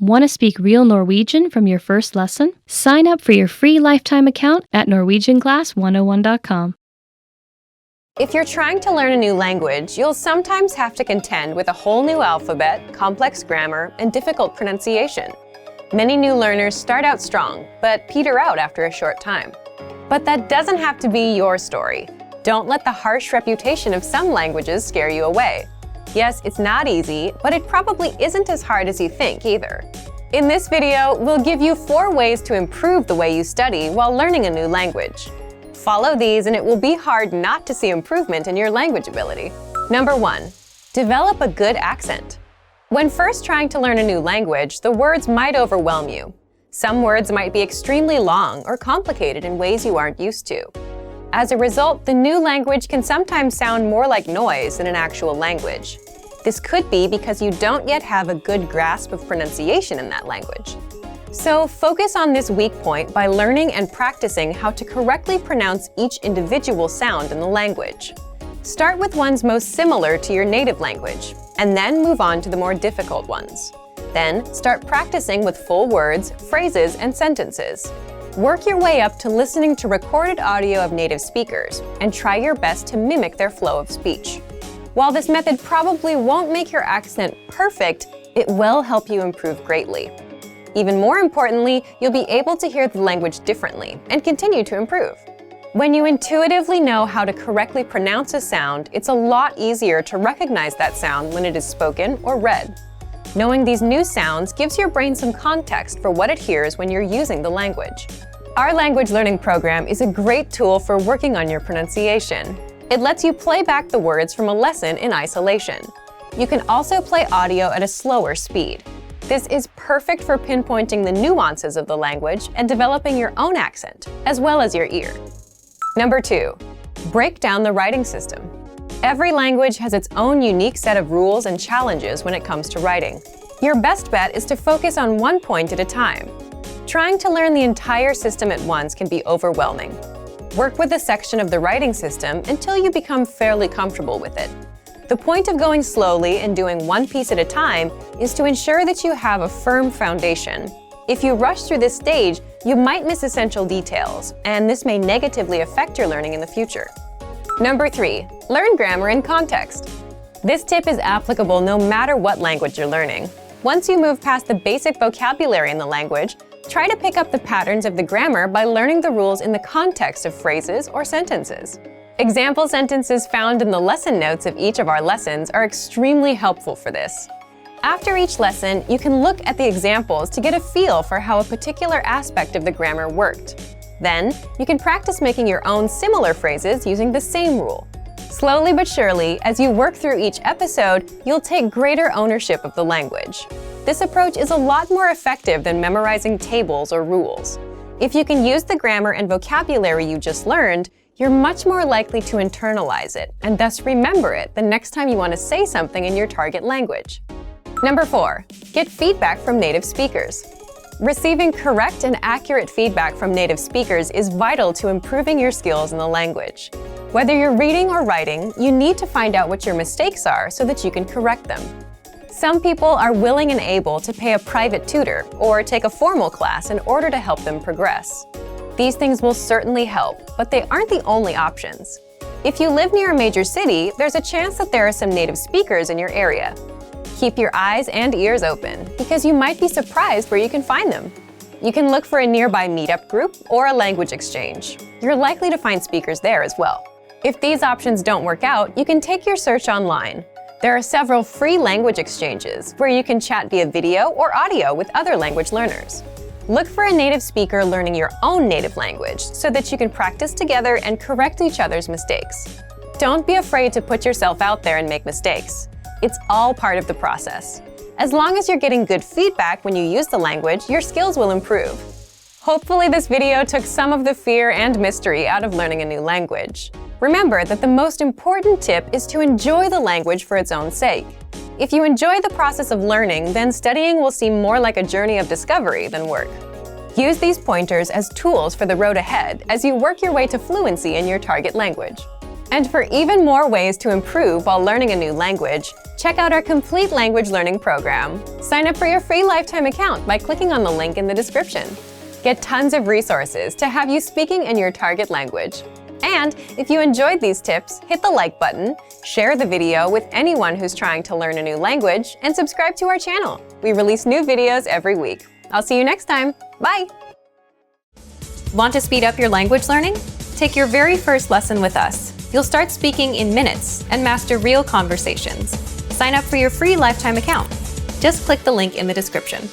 Want to speak real Norwegian from your first lesson? Sign up for your free lifetime account at norwegianclass101.com. If you're trying to learn a new language, you'll sometimes have to contend with a whole new alphabet, complex grammar, and difficult pronunciation. Many new learners start out strong, but peter out after a short time. But that doesn't have to be your story. Don't let the harsh reputation of some languages scare you away. Yes, it's not easy, but it probably isn't as hard as you think either. In this video, we'll give you 4 ways to improve the way you study while learning a new language. Follow these and it will be hard not to see improvement in your language ability. Number 1. Develop a good accent. When first trying to learn a new language, the words might overwhelm you. Some words might be extremely long or complicated in ways you aren't used to. As a result, the new language can sometimes sound more like noise than an actual language. This could be because you don't yet have a good grasp of pronunciation in that language. So focus on this weak point by learning and practicing how to correctly pronounce each individual sound in the language. Start with ones most similar to your native language, and then move on to the more difficult ones. Then start practicing with full words, phrases, and sentences. Work your way up to listening to recorded audio of native speakers and try your best to mimic their flow of speech. While this method probably won't make your accent perfect, it will help you improve greatly. Even more importantly, you'll be able to hear the language differently and continue to improve. When you intuitively know how to correctly pronounce a sound, it's a lot easier to recognize that sound when it is spoken or read. Knowing these new sounds gives your brain some context for what it hears when you're using the language. Our language learning program is a great tool for working on your pronunciation. It lets you play back the words from a lesson in isolation. You can also play audio at a slower speed. This is perfect for pinpointing the nuances of the language and developing your own accent, as well as your ear. Number 2. Break down the writing system. Every language has its own unique set of rules and challenges when it comes to writing. Your best bet is to focus on one point at a time. Trying to learn the entire system at once can be overwhelming. Work with a section of the writing system until you become fairly comfortable with it. The point of going slowly and doing one piece at a time is to ensure that you have a firm foundation. If you rush through this stage, you might miss essential details, and this may negatively affect your learning in the future. Number 3. Learn grammar in context. This tip is applicable no matter what language you're learning. Once you move past the basic vocabulary in the language, try to pick up the patterns of the grammar by learning the rules in the context of phrases or sentences. Example sentences found in the lesson notes of each of our lessons are extremely helpful for this. After each lesson, you can look at the examples to get a feel for how a particular aspect of the grammar worked. Then, you can practice making your own similar phrases using the same rule. Slowly but surely, as you work through each episode, you'll take greater ownership of the language. This approach is a lot more effective than memorizing tables or rules. If you can use the grammar and vocabulary you just learned, you're much more likely to internalize it and thus remember it the next time you want to say something in your target language. Number 4. Get feedback from native speakers. Receiving correct and accurate feedback from native speakers is vital to improving your skills in the language. Whether you're reading or writing, you need to find out what your mistakes are so that you can correct them. Some people are willing and able to pay a private tutor or take a formal class in order to help them progress. These things will certainly help, but they aren't the only options. If you live near a major city, there's a chance that there are some native speakers in your area. Keep your eyes and ears open, because you might be surprised where you can find them. You can look for a nearby meetup group or a language exchange. You're likely to find speakers there as well. If these options don't work out, you can take your search online. There are several free language exchanges where you can chat via video or audio with other language learners. Look for a native speaker learning your own native language so that you can practice together and correct each other's mistakes. Don't be afraid to put yourself out there and make mistakes. It's all part of the process. As long as you're getting good feedback when you use the language, your skills will improve. Hopefully this video took some of the fear and mystery out of learning a new language. Remember that the most important tip is to enjoy the language for its own sake. If you enjoy the process of learning, then studying will seem more like a journey of discovery than work. Use these pointers as tools for the road ahead as you work your way to fluency in your target language. And for even more ways to improve while learning a new language, check out our complete language learning program. Sign up for your free lifetime account by clicking on the link in the description. Get tons of resources to have you speaking in your target language. And if you enjoyed these tips, hit the like button, share the video with anyone who's trying to learn a new language, and subscribe to our channel. We release new videos every week. I'll see you next time. Bye! Want to speed up your language learning? Take your very first lesson with us. You'll start speaking in minutes and master real conversations. Sign up for your free lifetime account. Just click the link in the description.